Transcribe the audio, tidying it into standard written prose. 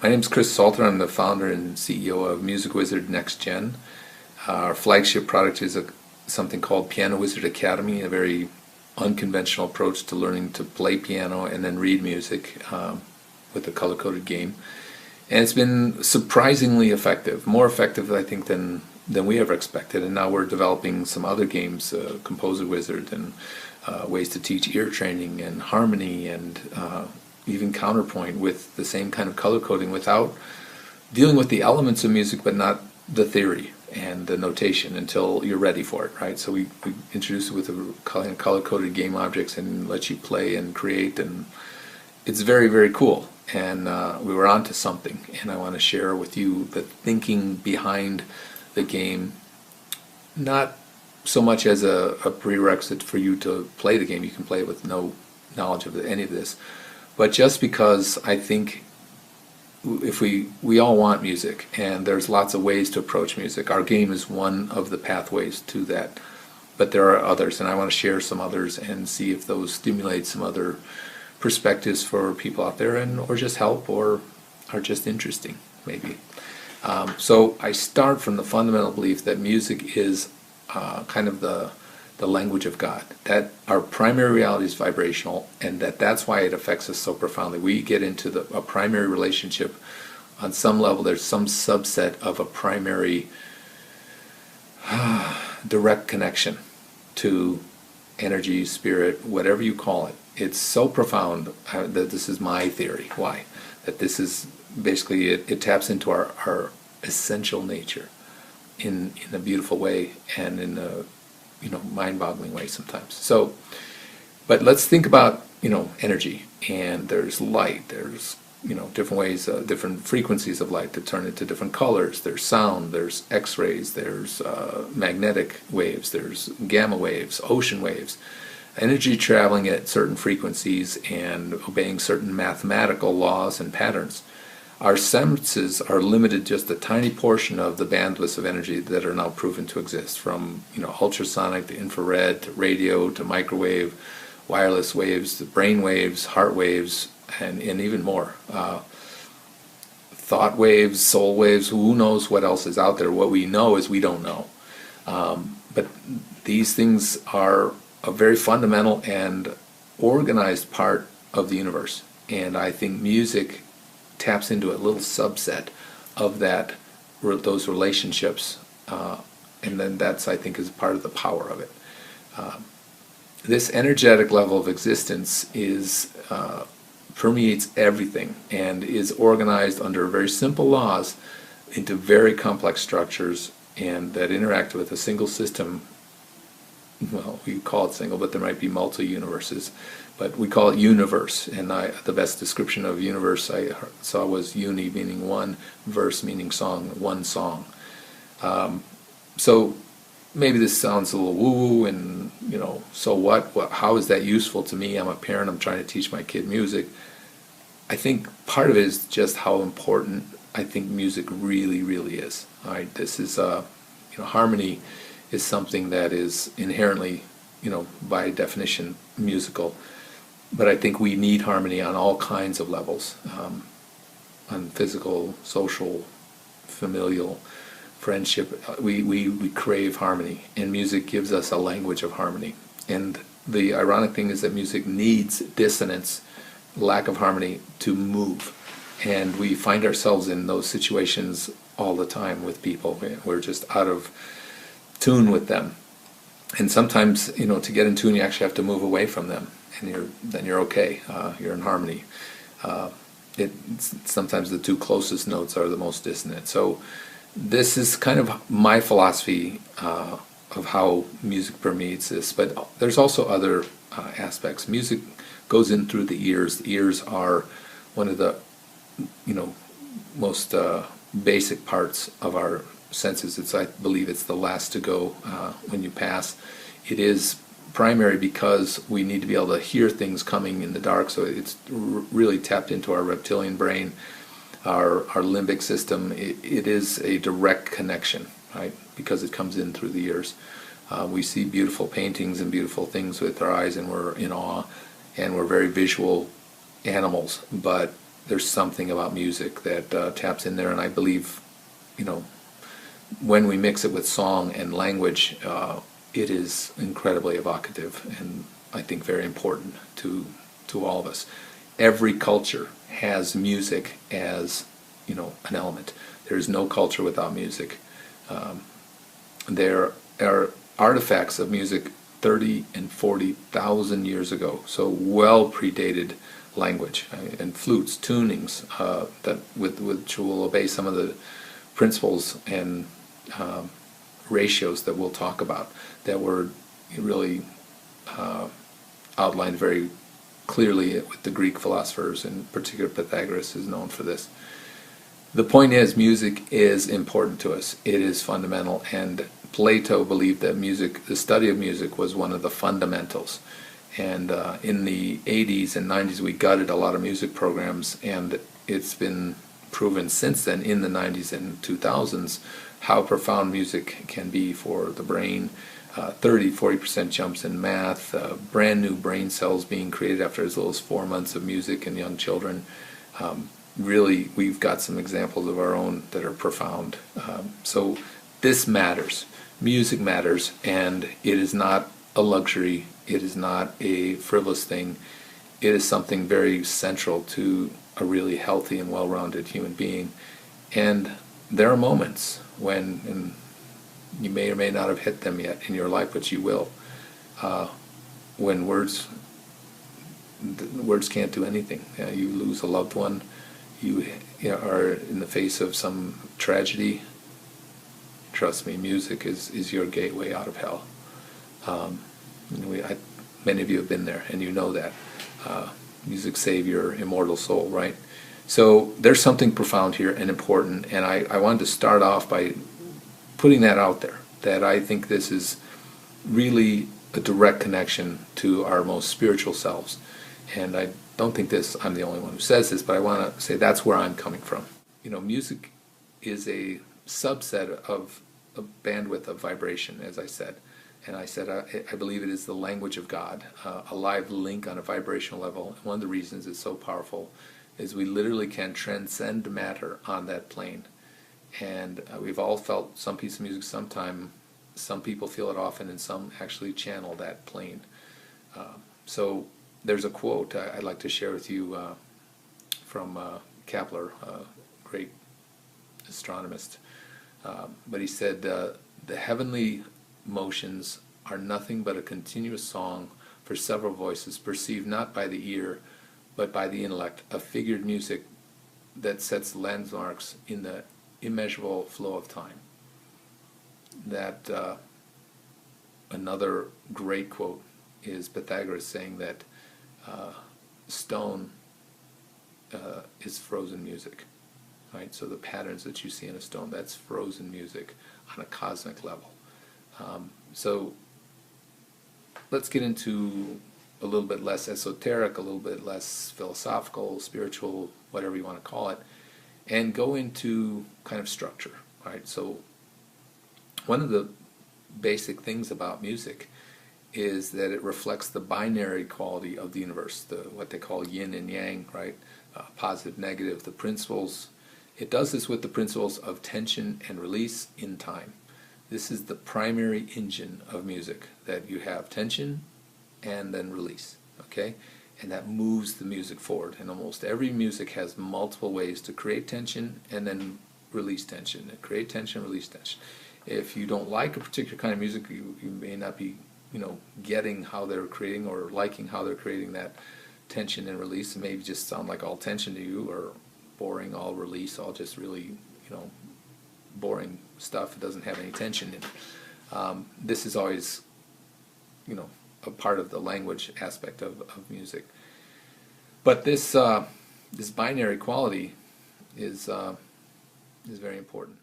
My name is Chris Salter. I'm the founder and CEO of Music Wizard Next Gen. Our flagship product is something called Piano Wizard Academy, a very unconventional approach to learning to play piano and then read music with a color-coded game. And it's been surprisingly effective, more effective, I think, than we ever expected. And now we're developing some other games, Composer Wizard, and ways to teach ear training and harmony and even counterpoint with the same kind of color coding without dealing with the elements of music but not the theory and the notation until you're ready for it, right? So we introduce it with a color-coded game objects and let you play and create, and it's very, very cool. And we were onto something, and I want to share with you the thinking behind the game, not so much as a prerequisite for you to play the game. You can play it with no knowledge of any of this, but just because I think if we all want music, and there's lots of ways to approach music. Our game is one of the pathways to that, but there are others, and I want to share some others and see if those stimulate some other perspectives for people out there, and or just help, or are just interesting, maybe. So I start from the fundamental belief that music is kind of the language of God, that our primary reality is vibrational, and that's why it affects us so profoundly. We get into a primary relationship on some level. There's some subset of a primary direct connection to energy, spirit, whatever you call it. It's so profound that this is my theory. Why? That this is basically, it taps into our essential nature in a beautiful way, and in a mind-boggling way sometimes. So, but let's think about energy, and there's light. There's different ways, different frequencies of light that turn into different colors. There's sound. There's X-rays. There's magnetic waves. There's gamma waves, ocean waves. Energy traveling at certain frequencies and obeying certain mathematical laws and patterns. Our senses are limited just a tiny portion of the bandwidths of energy that are now proven to exist, from ultrasonic to infrared to radio to microwave, wireless waves to brain waves, heart waves, and even more. Thought waves, soul waves, who knows what else is out there. What we know is we don't know. But these things are a very fundamental and organized part of the universe. And I think music taps into a little subset of those relationships, and then that's, I think, is part of the power of it. This energetic level of existence permeates everything and is organized under very simple laws into very complex structures, and that interact with a single system. Well, we call it single, but there might be multi-universes, but we call it universe. And the best description of universe I saw was uni meaning one, verse meaning song, one song. So maybe this sounds a little woo-woo, and so what? How is that useful to me? I'm a parent. I'm trying to teach my kid music. I think part of it is just how important I think music really, really is. All right, this is harmony is something that is inherently, by definition, musical. But I think we need harmony on all kinds of levels, on physical, social, familial, friendship. We crave harmony, and music gives us a language of harmony. And the ironic thing is that music needs dissonance, lack of harmony, to move. And we find ourselves in those situations all the time with people. We're just out of tune with them, and sometimes to get in tune you actually have to move away from them, and then you're okay. You're in harmony. Sometimes the two closest notes are the most dissonant. So this is kind of my philosophy of how music permeates this. But there's also other aspects. Music goes in through the ears. The ears are one of the most basic parts of our senses. I believe it's the last to go when you pass. It is primary because we need to be able to hear things coming in the dark, so it's really tapped into our reptilian brain, our limbic system. It is a direct connection, right, because it comes in through the ears. We see beautiful paintings and beautiful things with our eyes, and we're in awe, and we're very visual animals, but there's something about music that taps in there, and I believe, when we mix it with song and language, it is incredibly evocative and I think very important to all of us. Every culture has music as an element. There is no culture without music. There are artifacts of music 30 and 40,000 years ago, so well predated language, and flutes, tunings that which will obey some of the principles and ratios that we'll talk about, that were really outlined very clearly with the Greek philosophers, in particular Pythagoras is known for this. The point is, music is important to us. It is fundamental, and Plato believed that music, the study of music, was one of the fundamentals. And in the 80s and 90s we gutted a lot of music programs, and it's been proven since then, in the 90s and 2000s, how profound music can be for the brain. 30-40% jumps in math, brand new brain cells being created after as little as 4 months of music in young children. Really, we've got some examples of our own that are profound. So this matters. Music matters, and it is not a luxury. It is not a frivolous thing. It is something very central to a really healthy and well-rounded human being. And there are moments when, and you may or may not have hit them yet in your life, but you will, when words can't do anything. You lose a loved one, you are in the face of some tragedy. Trust me, music is your gateway out of hell. Many of you have been there, and you know that. Music save your immortal soul, right? So there's something profound here and important, and I wanted to start off by putting that out there, that I think this is really a direct connection to our most spiritual selves. And I don't think I'm the only one who says this, but I want to say that's where I'm coming from. Music is a subset of a bandwidth of vibration, as I said. And I said I believe it is the language of God, a live link on a vibrational level. And one of the reasons it's so powerful is we literally can transcend matter on that plane. And we've all felt some piece of music sometime. Some people feel it often, and some actually channel that plane. So there's a quote I'd like to share with you from Kepler, a great astronomist. But he said, the heavenly motions are nothing but a continuous song for several voices, perceived not by the ear, but by the intellect, a figured music that sets landmarks in the immeasurable flow of time. That another great quote is Pythagoras saying that stone is frozen music, right? So the patterns that you see in a stone, that's frozen music on a cosmic level. So let's get into a little bit less esoteric, a little bit less philosophical, spiritual, whatever you want to call it, and go into kind of structure, right? So one of the basic things about music is that it reflects the binary quality of the universe, what they call yin and yang, right? Positive, negative, the principles. It does this with the principles of tension and release in time. This is the primary engine of music, that you have tension and then release, okay? And that moves the music forward. And almost every music has multiple ways to create tension and then release tension, and create tension, release tension. If you don't like a particular kind of music, you may not be, getting how they're creating or liking how they're creating that tension and release. It may just sound like all tension to you, or boring, all release, all just really, boring stuff. It doesn't have any tension in it. This is always, a part of the language aspect of music. But this binary quality is very important.